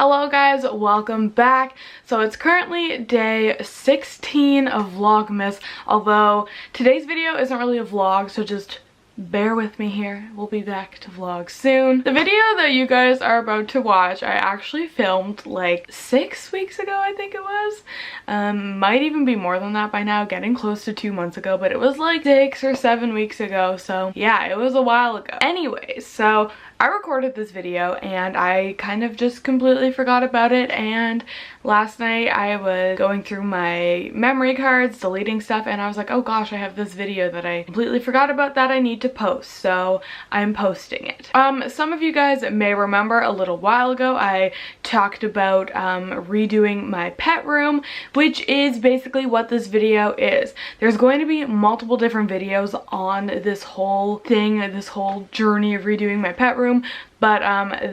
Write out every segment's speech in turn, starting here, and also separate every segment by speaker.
Speaker 1: Hello guys, welcome back. So it's currently day 16 of Vlogmas, although today's video isn't really a vlog, so just bear with me here. We'll be back to vlog soon. The video that you guys are about to watch, I actually filmed like 6 weeks ago, I think it was. Might even be more than that by now, getting close to 2 months ago, but it was like 6 or 7 weeks ago, so yeah, it was a while ago. Anyways, so I recorded this video and I kind of just completely forgot about it, and last night I was going through my memory cards, deleting stuff, and I was like, oh gosh, I have this video that I completely forgot about that I need to post, so I'm posting it. Some of you guys may remember a little while ago I talked about redoing my pet room, which is basically what this video is. There's going to be multiple different videos on this whole thing, this whole journey of redoing my pet room, but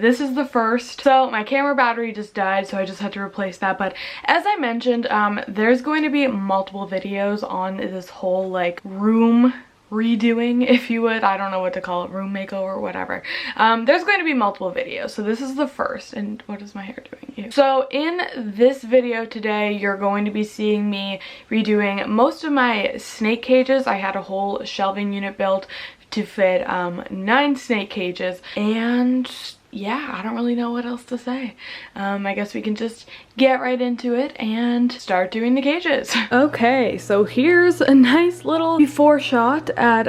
Speaker 1: this is the first. So my camera battery just died, so I just had to replace that. But as I mentioned, there's going to be multiple videos on this whole like room redoing, if you would. I don't know what to call it, room makeover or whatever. There's going to be multiple videos, so this is the first. And what is my hair doing? Ew. So in this video today, you're going to be seeing me redoing most of my snake cages. I had a whole shelving unit built to fit 9 snake cages, and yeah, I don't really know what else to say. I guess we can just get right into it and start doing the cages. Okay, so here's a nice little before shot at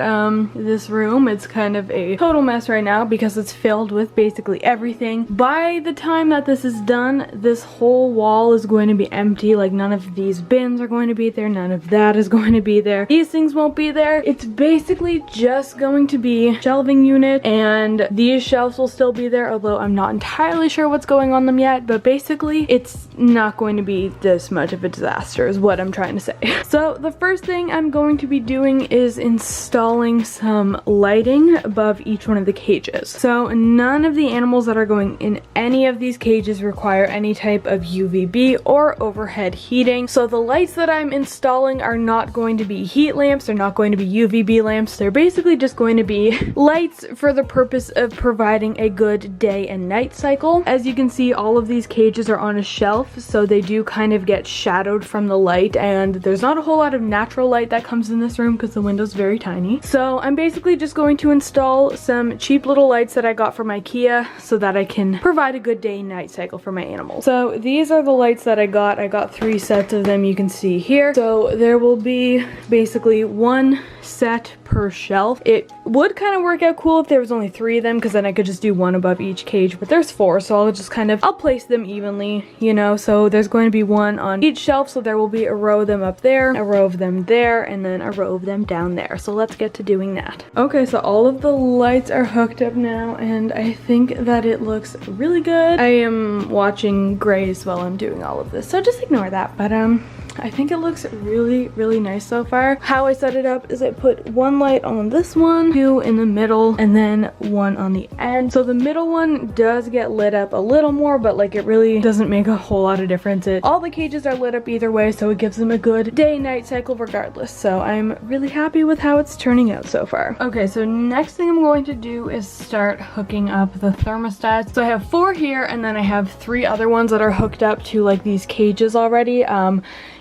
Speaker 1: this room. It's kind of a total mess right now because it's filled with basically everything. By the time that this is done, this whole wall is going to be empty. Like, none of these bins are going to be there, none of that is going to be there, these things won't be there. It's basically just going to be shelving unit, and these shelves will still be there, although I'm not entirely sure what's going on them yet. But basically it's not going to be this much of a disaster is what I'm trying to say. So the first thing I'm going to be doing is installing some lighting above each one of the cages. So none of the animals that are going in any of these cages require any type of UVB or overhead heating. So the lights that I'm installing are not going to be heat lamps, they're not going to be UVB lamps, they're basically just going to be lights for the purpose of providing a good day and night cycle. As you can see, all of these cages are on a shelf, so they do kind of get shadowed from the light, and there's not a whole lot of natural light that comes in this room because the window's very tiny. So I'm basically just going to install some cheap little lights that I got from IKEA so that I can provide a good day and night cycle for my animals. So these are the lights that I got. I got 3 sets of them, you can see here. So there will be basically 1 set per shelf. It would kind of work out cool if there was only 3 of them, because then I could just do 1 above each cage, but there's 4, so I'll just I'll place them evenly, you know. So there's going to be 1 on each shelf, so there will be a row of them up there, a row of them there, and then a row of them down there. So let's get to doing that. Okay, so all of the lights are hooked up now, and I think that it looks really good. I am watching Grays while I'm doing all of this, so just ignore that, but I think it looks really, really nice so far. How I set it up is I put 1 light on this one, 2 in the middle, and then 1 on the end. So the middle one does get lit up a little more, but like it really doesn't make a whole lot of difference. All the cages are lit up either way, so it gives them a good day-night cycle regardless. So I'm really happy with how it's turning out so far. Okay, so next thing I'm going to do is start hooking up the thermostats. So I have 4 here, and then I have 3 other ones that are hooked up to like these cages already.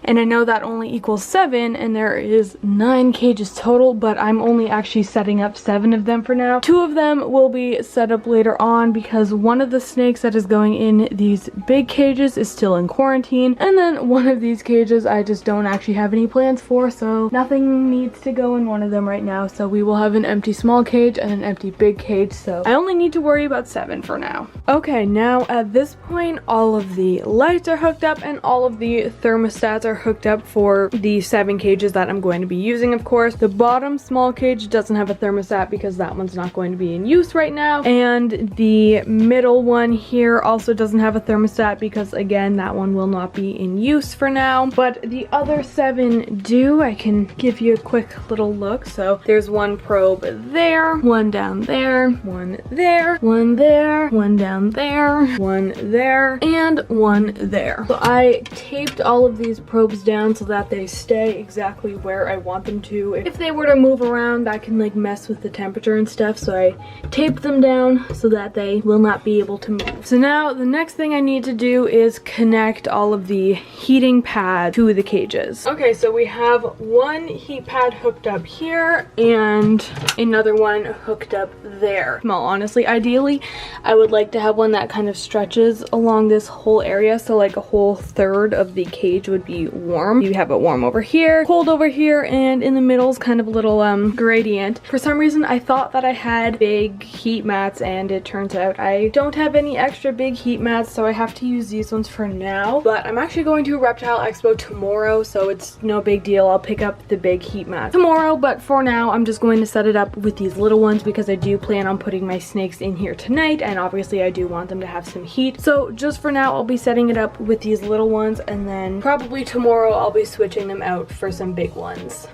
Speaker 1: And I know that only equals 7, and there is 9 cages total, but I'm only actually setting up 7 of them for now. 2 of them will be set up later on because one of the snakes that is going in these big cages is still in quarantine, and then one of these cages I just don't actually have any plans for, so nothing needs to go in one of them right now. So we will have an empty small cage and an empty big cage, so I only need to worry about 7 for now. Okay, now at this point all of the lights are hooked up and all of the thermostats are hooked up for the 7 cages that I'm going to be using, of course. The bottom small cage doesn't have a thermostat because that one's not going to be in use right now, and the middle one here also doesn't have a thermostat because again that one will not be in use for now, but the other 7 do. I can give you a quick little look. So there's 1 probe there, 1 down there, 1 there, 1 there, 1 down there, 1 there, and 1 there. So I taped all of these probes probes down so that they stay exactly where I want them to. If they were to move around, that can like mess with the temperature and stuff, so I taped them down so that they will not be able to move. So now the next thing I need to do is connect all of the heating pad to the cages. Okay, so we have one heat pad hooked up here and another one hooked up there. Well, honestly, ideally, I would like to have one that kind of stretches along this whole area, so like a whole third of the cage would be warm. You have it warm over here, cold over here, and in the middle is kind of a little gradient. For some reason, I thought that I had big heat mats, and it turns out I don't have any extra big heat mats, so I have to use these ones for now. But I'm actually going to Reptile Expo tomorrow, so it's no big deal. I'll pick up the big heat mat tomorrow, but for now, I'm just going to set it up with these little ones because I do plan on putting my snakes in here tonight, and obviously I do want them to have some heat. So just for now, I'll be setting it up with these little ones, and then probably tomorrow I'll be switching them out for some big ones.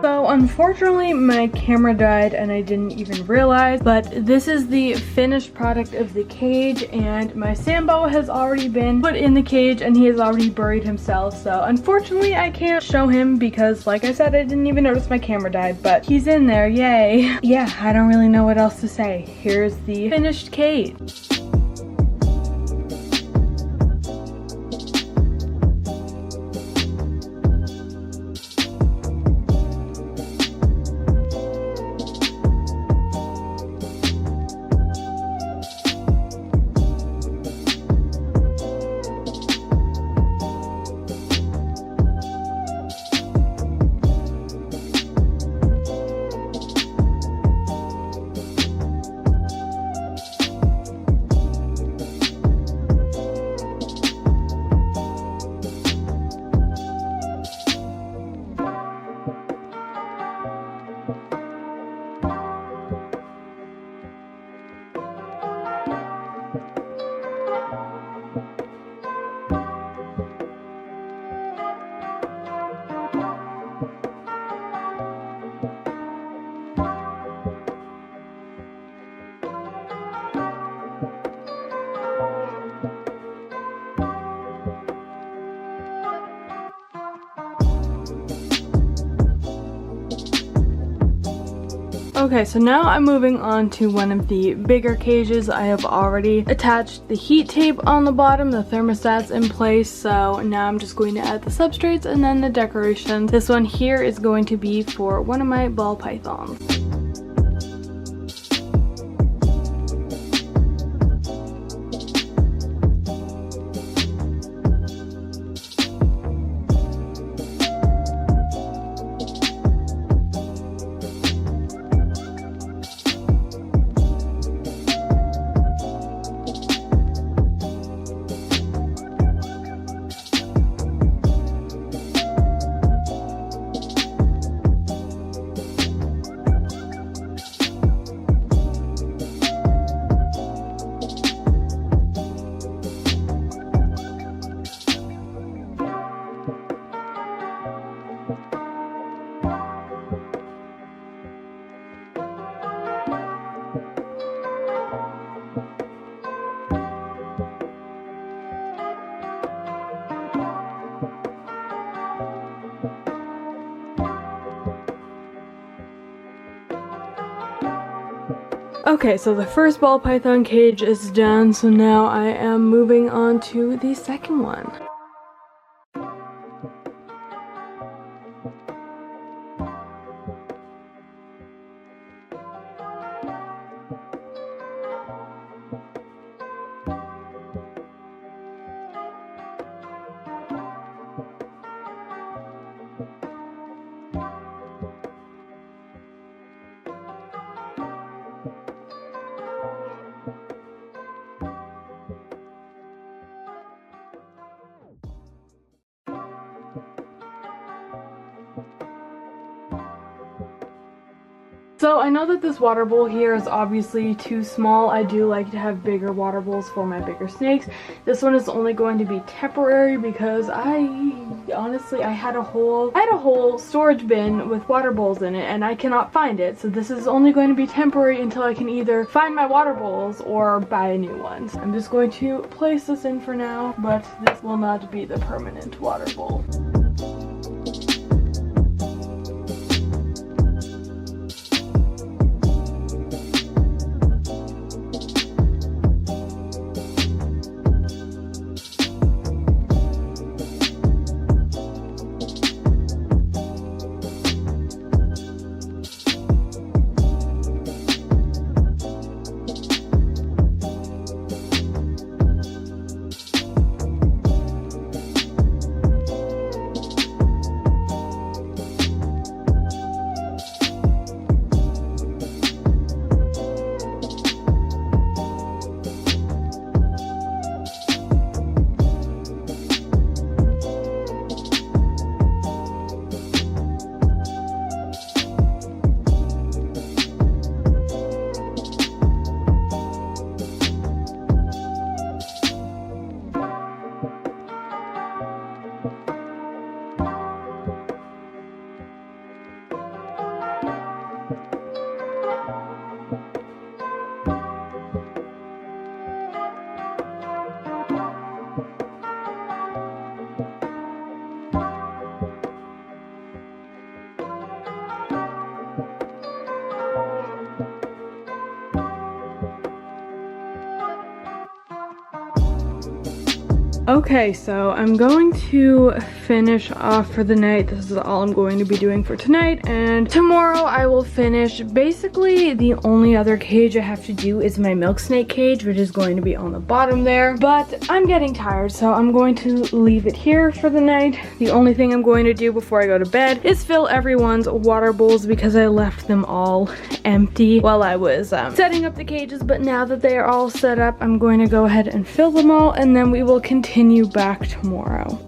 Speaker 1: So unfortunately my camera died and I didn't even realize, but this is the finished product of the cage, and my Sambo has already been put in the cage and he has already buried himself. So unfortunately I can't show him because, like I said, I didn't even notice my camera died, but he's in there, yay. Yeah, I don't really know what else to say. Here's the finished cage. Okay, so now I'm moving on to one of the bigger cages. I have already attached the heat tape on the bottom, the thermostats in place, so now I'm just going to add the substrates and then the decorations. This one here is going to be for one of my ball pythons. Okay, so the first ball python cage is done, so now I am moving on to the second one. So I know that this water bowl here is obviously too small. I do like to have bigger water bowls for my bigger snakes. This one is only going to be temporary because I had a whole storage bin with water bowls in it and I cannot find it. So this is only going to be temporary until I can either find my water bowls or buy a new one. So I'm just going to place this in for now, but this will not be the permanent water bowl. Okay, so I'm going to finish off for the night. This is all I'm going to be doing for tonight, and tomorrow I will finish. Basically, the only other cage I have to do is my milk snake cage, which is going to be on the bottom there. But I'm getting tired, so I'm going to leave it here for the night. The only thing I'm going to do before I go to bed is fill everyone's water bowls because I left them all empty while I was setting up the cages. But now that they are all set up, I'm going to go ahead and fill them all, and then we will continue back tomorrow.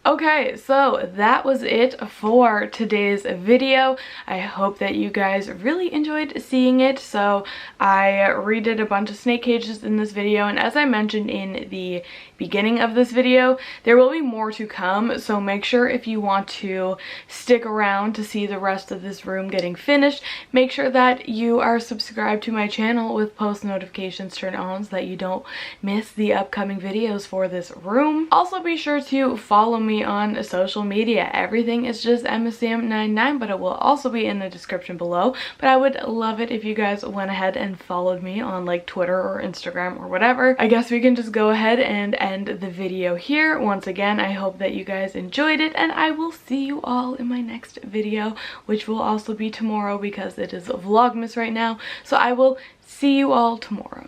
Speaker 1: Okay, so that was it for today's video. I hope that you guys really enjoyed seeing it. So I redid a bunch of snake cages in this video, and as I mentioned in the beginning of this video, there will be more to come, so make sure if you want to stick around to see the rest of this room getting finished, make sure that you are subscribed to my channel with post notifications turned on so that you don't miss the upcoming videos for this room. Also be sure to follow me on social media. Everything is just EmmaSam99, but it will also be in the description below. But I would love it if you guys went ahead and followed me on like Twitter or Instagram or whatever. I guess we can just go ahead and end the video here. Once again, I hope that you guys enjoyed it, and I will see you all in my next video, which will also be tomorrow because it is Vlogmas right now. So I will see you all tomorrow.